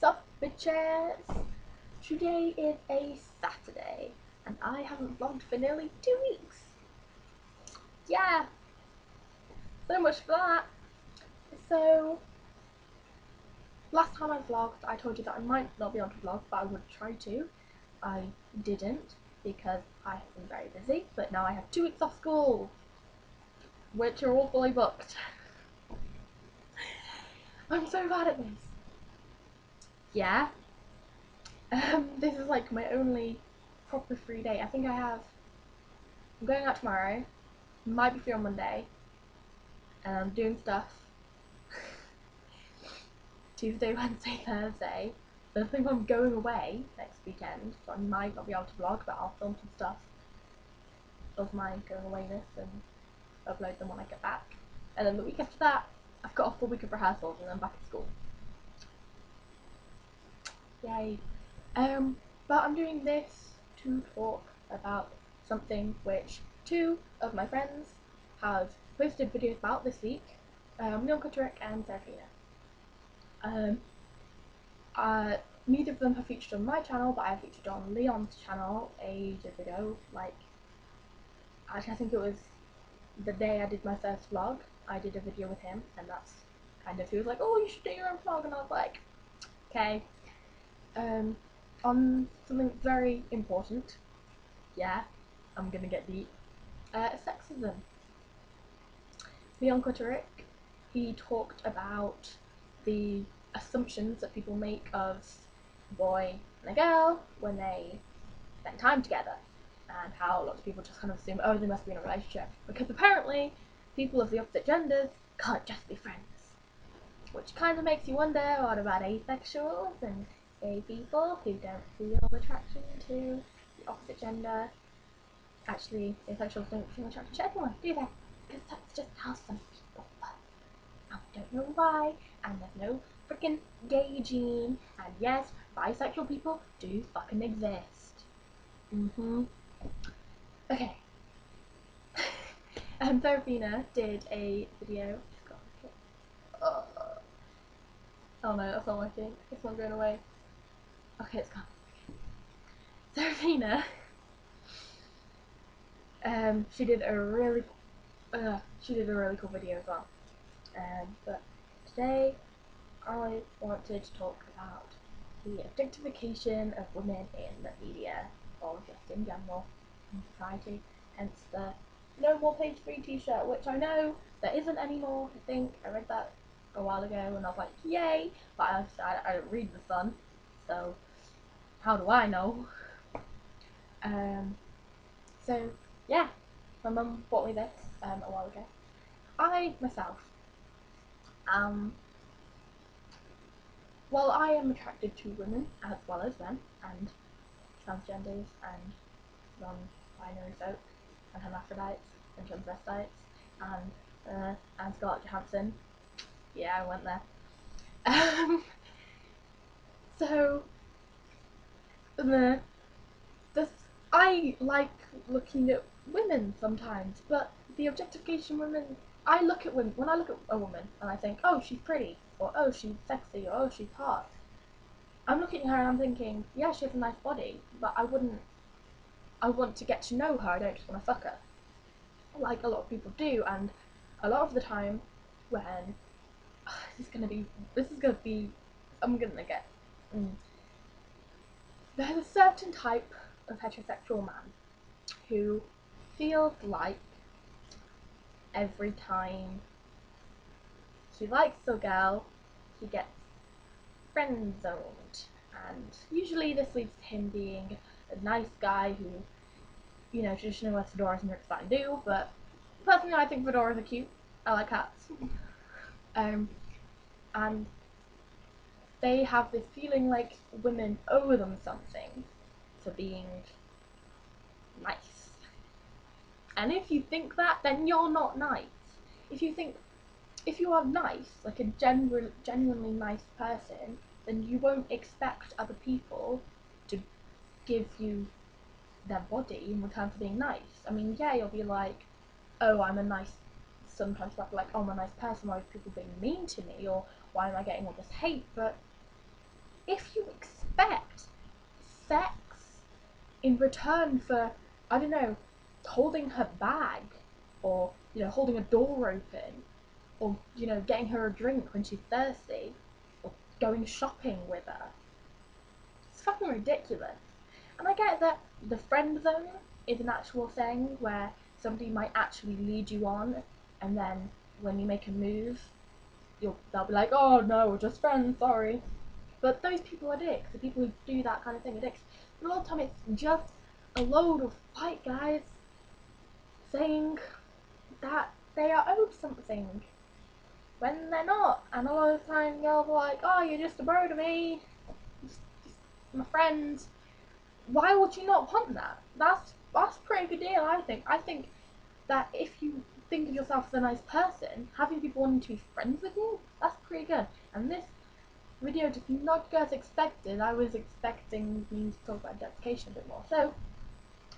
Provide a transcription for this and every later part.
What's up, bitches? Today is a Saturday, and I haven't vlogged for nearly 2 weeks. Yeah, so much for that. So, last time I vlogged, I told you that I might not be able to vlog, but I would try to. I didn't, because I have been very busy, but now I have 2 weeks off school, which are all fully booked. I'm so bad at this. Yeah. This is like my only proper free day. I'm going out tomorrow, might be free on Monday, and I'm doing stuff Tuesday, Wednesday, Thursday. But I think I'm going away next weekend, so I might not be able to vlog, but I'll film some stuff of my going awayness and upload them when I get back. And then the week after that, I've got a full week of rehearsals and then back at school. Yay. But I'm doing this to talk about something which 2 of my friends have posted videos about this week, Neil and Serafina. Neither of them have featured on my channel, but I featured on Leon's channel ages ago. Like, actually I think it was the day I did my first vlog, I did a video with him, and that's kind of, he was like, oh, you should do your own vlog, and I was like, okay. On something very important, yeah, I'm gonna get deep, sexism. Leon Kuterick, he talked about the assumptions that people make of a boy and a girl when they spend time together, and how lots of people just kind of assume, oh, they must be in a relationship, because apparently people of the opposite genders can't just be friends. Which kind of makes you wonder, what about asexuals and gay people who don't feel attraction to the opposite gender? Actually, asexuals don't feel attraction to anyone, do they? Because that's just how some people work. And we don't know why, and there's no freaking gay gene, and yes, bisexual people do fucking exist. Okay. Serafina did a video. Oh no, that's not working. It's not going away. Okay, it's gone. Okay. Serafina, she did a really cool video as well. But today I wanted to talk about the objectification of women in the media, or just in general in society. Hence the No More Page 3 t-shirt, which I know there isn't anymore. I think I read that a while ago and I was like, yay! But I don't read The Sun, so how do I know? So yeah, my mum bought me this a while ago. I myself well, I am attracted to women as well as men, and transgenders, and non-binary folk, and hermaphrodites, and transvestites, and Scarlett Johansson. Yeah, I went there. So, I like looking at women sometimes, but the objectification women, I look at women, when I look at a woman and I think, oh, she's pretty, or oh, she's sexy, or oh, she's hot, I'm looking at her and I'm thinking, yeah, she has a nice body, but I want to get to know her, I don't just want to fuck her, like a lot of people do. And a lot of the time when, there's a certain type of heterosexual man who feels like every time he likes a girl, he gets friend zoned, and usually this leads to him being a nice guy who, you know, traditionally wears fedoras and drinks Mountain Dew, but personally I think fedoras are cute. I like hats. And they have this feeling like women owe them something for being nice. And if you think that, then you're not nice. If you are nice, like a genuinely nice person, then you won't expect other people to give you their body in return for being nice. I mean, yeah, you'll be like, oh, I'm a nice, sometimes like, oh, I'm a nice person, why are people being mean to me, or why am I getting all this hate? But if you expect sex in return for, I don't know, holding her bag, or, you know, holding a door open, or, you know, getting her a drink when she's thirsty, or going shopping with her, it's fucking ridiculous. And I get that the friend zone is an actual thing where somebody might actually lead you on, and then when you make a move, they'll be like, oh no, we're just friends, sorry. But those people are dicks. The people who do that kind of thing are dicks. But a lot of the time it's just a load of white guys saying that they are owed something when they're not. And a lot of the time girls are like, oh, you're just a bro to me, just my friend. Why would you not want that? That's a pretty good deal, I think. I think that if you think of yourself as a nice person, having people wanting to be friends with you, that's pretty good. And this video did not go as expected. I was expecting me to talk about identification a bit more. So,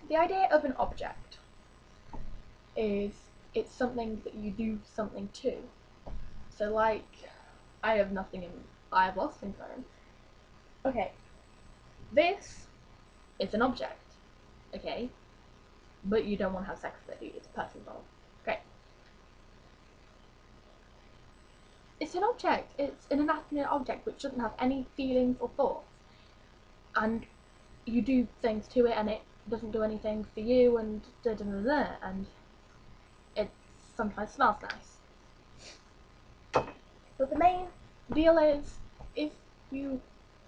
the idea of an object is it's something that you do something to. So, like, I have lost things on. Okay, this is an object, okay? But you don't want to have sex with it, it's a person involved. Okay. It's an object. It's an inanimate object which doesn't have any feelings or thoughts. And you do things to it and it doesn't do anything for you, and da da da da, and it sometimes smells nice. But the main deal is, if you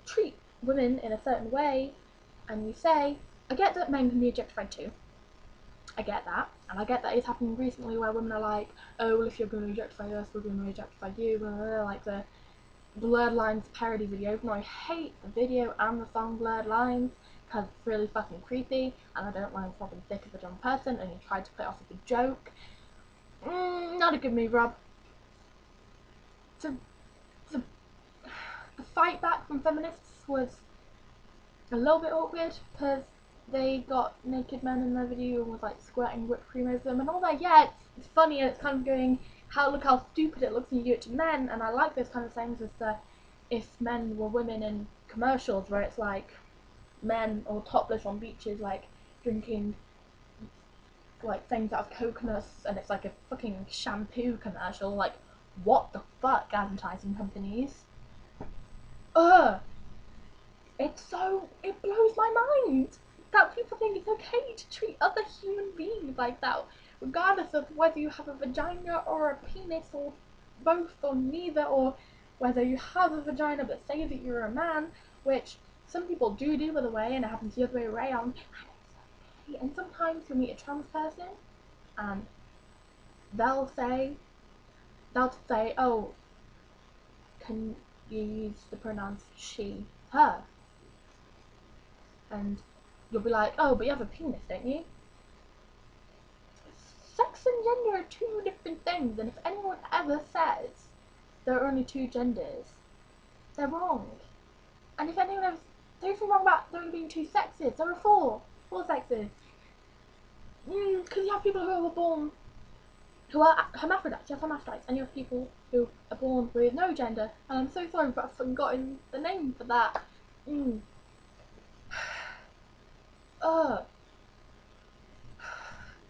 treat women in a certain way and you say, I get that men can be objectified too. I get that, and I get that it's happening recently where women are like, oh, well, if you're going to objectify us, we're going to objectify you, blah, blah, blah, like the Blurred Lines parody video. Even though I hate the video and the song Blurred Lines, because it's really fucking creepy, and I don't like Robin Thicke as a dumb person, and he tried to play it off as a joke. Not a good move, Rob. The fight back from feminists was a little bit awkward, because they got naked men in their video and was like squirting whipped cream over them and all that. Yeah, it's funny, and it's kind of going, look how stupid it looks when you do it to men. And I like those kind of things, as the if men were women in commercials where it's like men all topless on beaches, like drinking like things out of coconuts, and it's like a fucking shampoo commercial. Like, what the fuck, advertising companies? Ugh. It blows my mind that people think it's okay to treat other human beings like that, regardless of whether you have a vagina or a penis, or both, or neither, or whether you have a vagina but say that you're a man, which some people do, by the way, and it happens the other way around. And sometimes you'll meet a trans person and they'll say, oh, can you use the pronouns she, her? And you'll be like, oh, but you have a penis, don't you? Sex and gender are two different things, and if anyone ever says there are only two genders, they're wrong. And if anyone ever, there's nothing wrong about there only being two sexes. There are four sexes. Because you have people who are born, who are hermaphrodites, you have hermaphrodites, and you have people who are born with no gender. And I'm so sorry, but I've forgotten the name for that.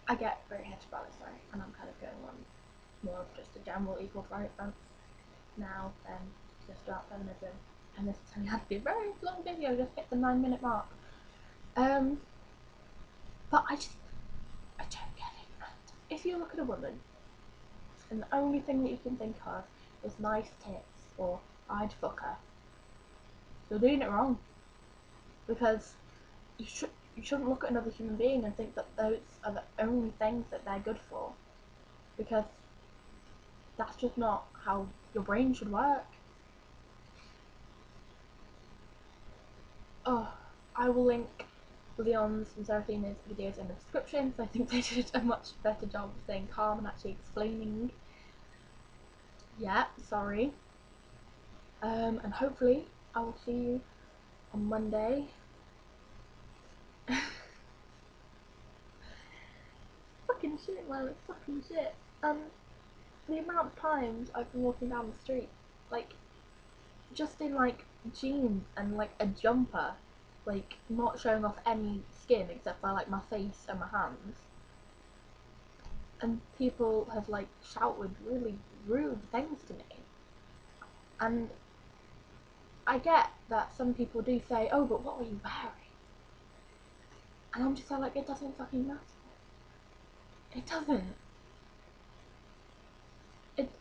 I get very heated about this, sorry, and I'm kind of going on more of just a general equal rights stance now than just about feminism. And this is turning out to be a very long video, just hit the 9-minute mark. But I don't get it. If you look at a woman, and the only thing that you can think of is nice tits, or I'd fuck her, you're doing it wrong. Because you shouldn't look at another human being and think that those are the only things that they're good for, because that's just not how your brain should work. Oh, I will link Leon's and Seraphina's videos in the description, so I think they did a much better job of staying calm and actually explaining. Yeah, sorry. And hopefully I will see you on Monday. Fucking shit, man, it's fucking shit. The amount of times I've been walking down the street, like, just in like jeans and like a jumper, like not showing off any skin except for like my face and my hands, and people have like shouted really rude things to me. And I get that some people do say, oh, but what were you wearing? And I'm just like, it doesn't fucking matter. It doesn't.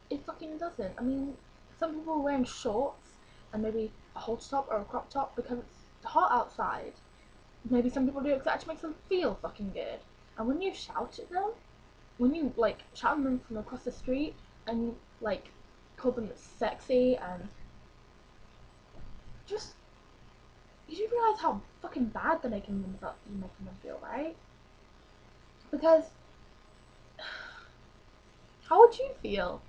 It fucking doesn't. I mean, some people are wearing shorts and maybe a halter top or a crop top because it's hot outside. Maybe some people do it because it actually makes them feel fucking good. And when you shout at them, when you like shout at them from across the street and you like call them sexy and just, you do realise how fucking bad you're making them feel, right? Because how would you feel?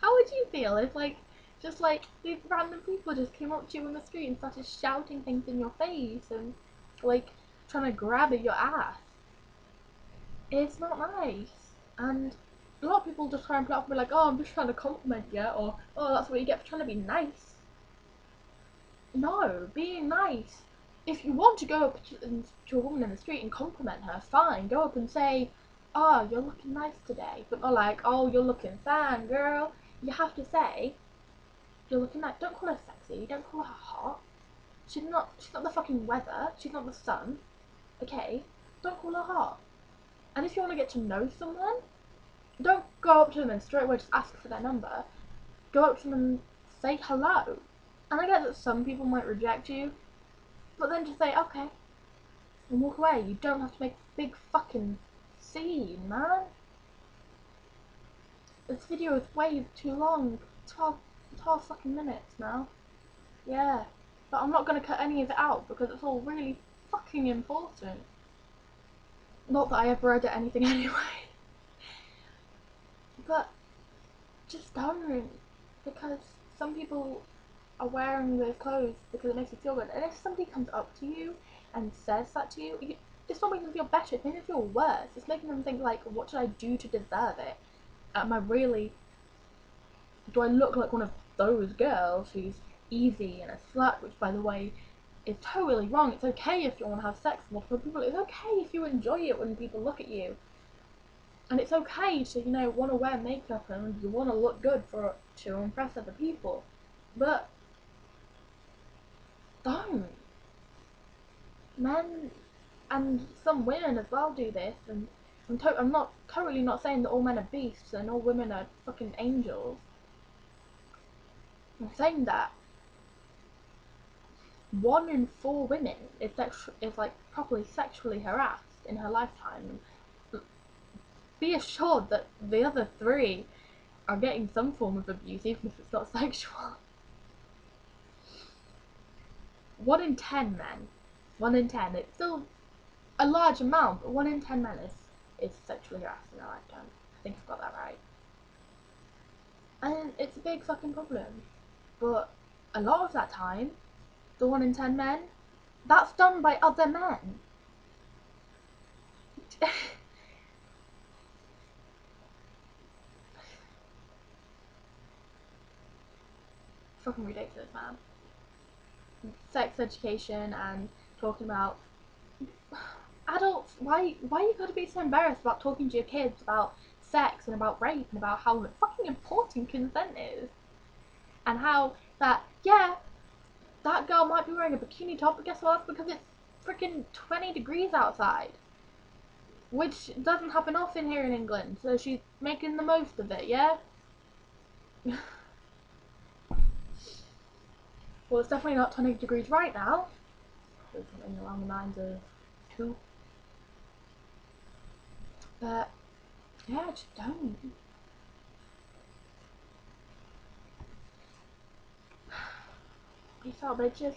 How would you feel if like just like these random people just came up to you on the street and started shouting things in your face and like trying to grab at your ass? It's not nice. And a lot of people just try and play off and be like, oh, I'm just trying to compliment you, or oh, that's what you get for trying to be nice. No, being nice. If you want to go up to a woman in the street and compliment her, fine. Go up and say, oh, you're looking nice today. But not like, oh, you're looking fine, girl. You have to say, you're looking nice. Don't call her sexy. Don't call her hot. She's not the fucking weather. She's not the sun. Okay? Don't call her hot. And if you want to get to know someone, don't go up to them and straight away just ask for their number. Go up to them and say hello. And I get that some people might reject you, but then just say, okay, and walk away. You don't have to make a big fucking scene, man. This video is way too long. 12 fucking minutes now. Yeah. But I'm not going to cut any of it out because it's all really fucking important. Not that I ever edit anything anyway. But just don't. Because some people are wearing those clothes because it makes you feel good. And if somebody comes up to you and says that to you, it's not making them feel better, it's making them feel worse. It's making them think like, what should I do to deserve it? Am I really, do I look like one of those girls who's easy and a slut, which by the way is totally wrong. It's okay if you want to have sex with multiple people, it's okay if you enjoy it when people look at you. And it's okay to, you know, want to wear makeup and you want to look good to impress other people. But don't. Men and some women as well do this, and I'm not totally not saying that all men are beasts and all women are fucking angels. I'm saying that 1 in 4 women is like properly sexually harassed in her lifetime. Be assured that the other 3 are getting some form of abuse, even if it's not sexual. 1 in 10 men. 1 in 10. It's still a large amount, but 1 in 10 men is sexually harassed in their lifetime. I think I've got that right. And it's a big fucking problem. But a lot of that time, the 1 in 10 men, that's done by other men. Fucking ridiculous, man. Sex education and talking about adults. Why you gotta be so embarrassed about talking to your kids about sex and about rape and about how fucking important consent is, and how that, yeah, that girl might be wearing a bikini top, but guess what? That's because it's freaking 20 degrees outside, which doesn't happen often here in England, so she's making the most of it, yeah? Well, it's definitely not 20 degrees right now. There's something along the lines of 2. But, yeah, just don't. Peace out, bitches.